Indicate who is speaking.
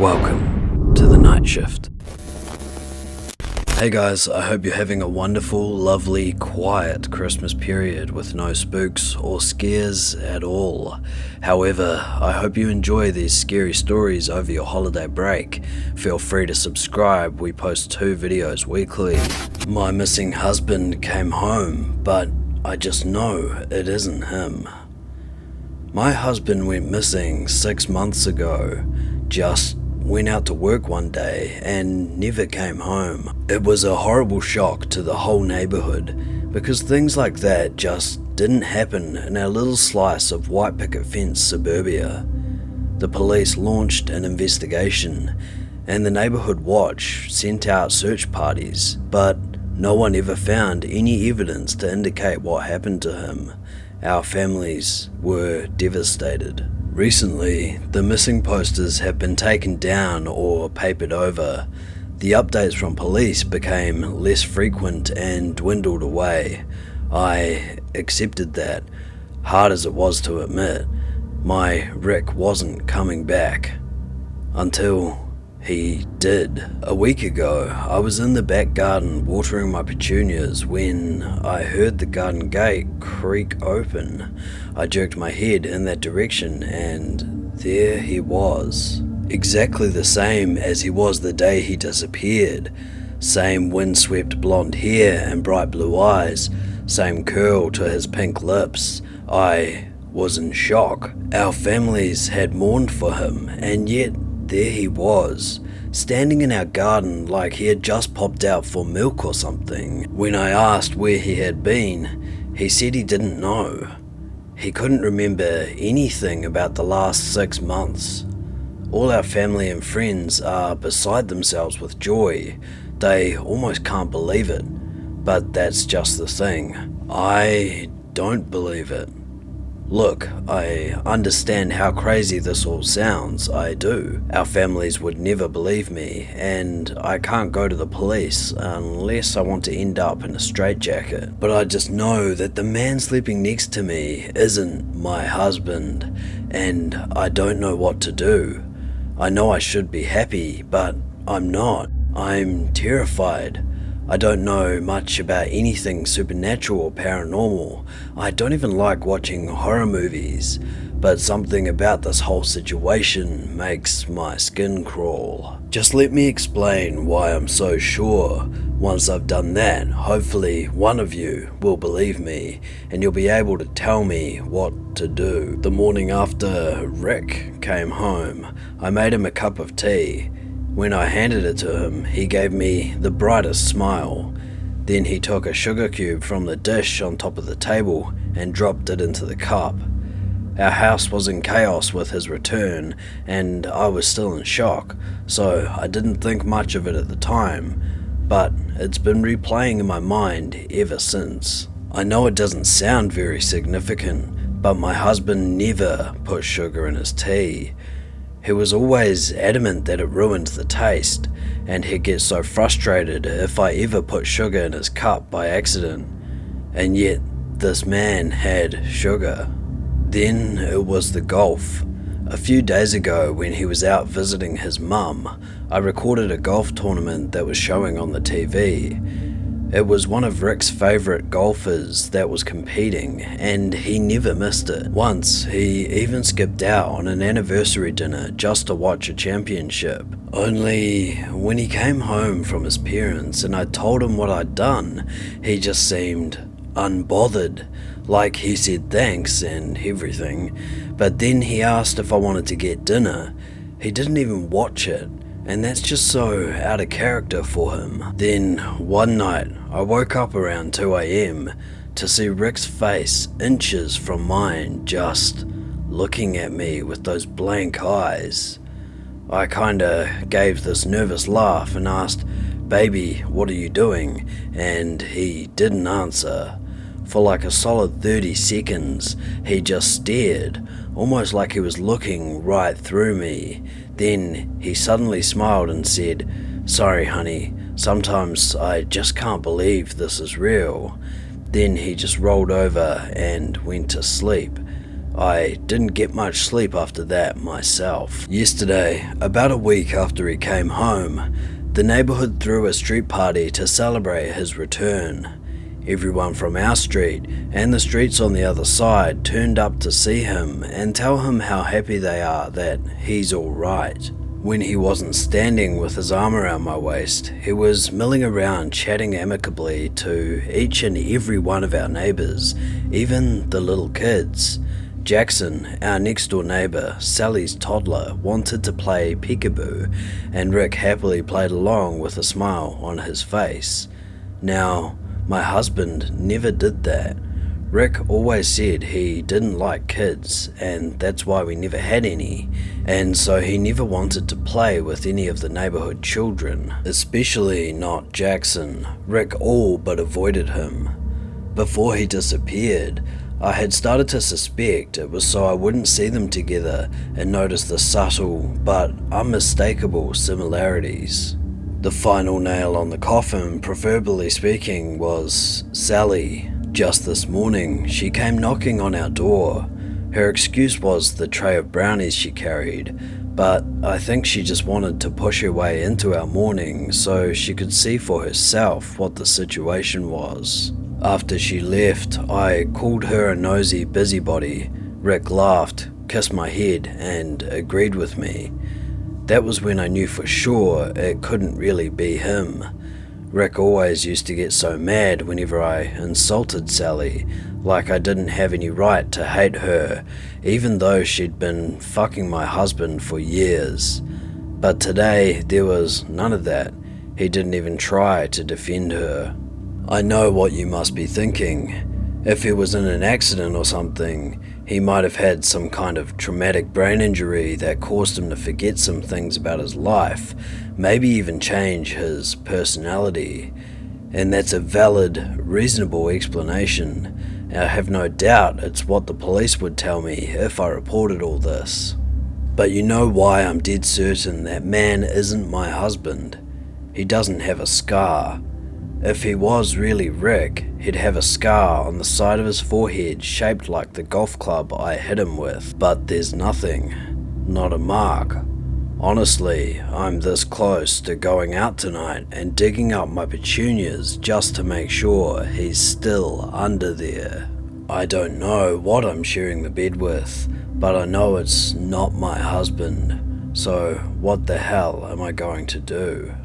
Speaker 1: Welcome to the night shift. Hey guys, I hope you're having a wonderful, lovely, quiet Christmas period with no spooks or scares at all. However, I hope you enjoy these scary stories over your holiday break. Feel free to subscribe, we post 2 videos weekly. My missing husband came home, but I just know it isn't him. My husband went missing 6 months ago. Just went out to work one day and never came home. It was a horrible shock to the whole neighborhood because things like that just didn't happen in our little slice of white picket fence suburbia. The police launched an investigation and the neighborhood watch sent out search parties, but no one ever found any evidence to indicate what happened to him. Our families were devastated. Recently, the missing posters have been taken down or papered over. The updates from police became less frequent and dwindled away. I accepted that, hard as it was to admit. My Rick wasn't coming back. Until he did. A week ago, I was in the back garden watering my petunias when I heard the garden gate creak open. I jerked my head in that direction and there he was. Exactly the same as he was the day he disappeared. Same windswept blonde hair and bright blue eyes. Same curl to his pink lips. I was in shock. Our families had mourned for him and yet there he was, standing in our garden like he had just popped out for milk or something. When I asked where he had been, he said he didn't know. He couldn't remember anything about the last 6 months. All our family and friends are beside themselves with joy. They almost can't believe it. But that's just the thing. I don't believe it. Look, I understand how crazy this all sounds, I do. Our families would never believe me, and I can't go to the police unless I want to end up in a straitjacket. But I just know that the man sleeping next to me isn't my husband, and I don't know what to do. I know I should be happy, but I'm not. I'm terrified. I don't know much about anything supernatural or paranormal. I don't even like watching horror movies, but something about this whole situation makes my skin crawl. Just let me explain why I'm so sure. Once I've done that, hopefully one of you will believe me and you'll be able to tell me what to do. The morning after Rick came home, I made him a cup of tea. When I handed it to him, he gave me the brightest smile. Then he took a sugar cube from the dish on top of the table and dropped it into the cup. Our house was in chaos with his return, and I was still in shock, so I didn't think much of it at the time, but it's been replaying in my mind ever since. I know it doesn't sound very significant, but my husband never put sugar in his tea. He was always adamant that it ruined the taste, and he'd get so frustrated if I ever put sugar in his cup by accident. And yet, this man had sugar. Then it was the golf. A few days ago, when he was out visiting his mum, I recorded a golf tournament that was showing on the TV. It was one of Rick's favourite golfers that was competing, and he never missed it. Once, he even skipped out on an anniversary dinner just to watch a championship. Only when he came home from his parents and I told him what I'd done, he just seemed unbothered, like he said thanks and everything. But then he asked if I wanted to get dinner. He didn't even watch it. And that's just so out of character for him. Then, one night, I woke up around 2 AM to see Rick's face inches from mine just looking at me with those blank eyes. I kinda gave this nervous laugh and asked, "Baby, what are you doing?" And he didn't answer. For like a solid 30 seconds, he just stared, almost like he was looking right through me. Then he suddenly smiled and said, "Sorry honey, sometimes I just can't believe this is real." Then he just rolled over and went to sleep. I didn't get much sleep after that myself. Yesterday, about a week after he came home, the neighborhood threw a street party to celebrate his return. Everyone from our street and the streets on the other side turned up to see him and tell him how happy they are that he's alright. When he wasn't standing with his arm around my waist, he was milling around chatting amicably to each and every one of our neighbours, even the little kids. Jackson, our next door neighbour, Sally's toddler, wanted to play peekaboo, and Rick happily played along with a smile on his face. Now, my husband never did that. Rick always said he didn't like kids, and that's why we never had any, and so he never wanted to play with any of the neighborhood children, especially not Jackson. Rick all but avoided him. Before he disappeared, I had started to suspect it was so I wouldn't see them together and notice the subtle but unmistakable similarities. The final nail on the coffin, proverbially speaking, was Sally. Just this morning, she came knocking on our door. Her excuse was the tray of brownies she carried, but I think she just wanted to push her way into our morning so she could see for herself what the situation was. After she left, I called her a nosy busybody. Rick laughed, kissed my head, and agreed with me. That was when I knew for sure it couldn't really be him. Rick always used to get so mad whenever I insulted Sally, like I didn't have any right to hate her, even though she'd been fucking my husband for years. But today, there was none of that. He didn't even try to defend her. I know what you must be thinking. If he was in an accident or something, he might have had some kind of traumatic brain injury that caused him to forget some things about his life, maybe even change his personality. And that's a valid, reasonable explanation. I have no doubt it's what the police would tell me if I reported all this. But you know why I'm dead certain that man isn't my husband. He doesn't have a scar. If he was really Rick, he'd have a scar on the side of his forehead shaped like the golf club I hit him with, but there's nothing. Not a mark. Honestly, I'm this close to going out tonight and digging up my petunias just to make sure he's still under there. I don't know what I'm sharing the bed with, but I know it's not my husband, so what the hell am I going to do?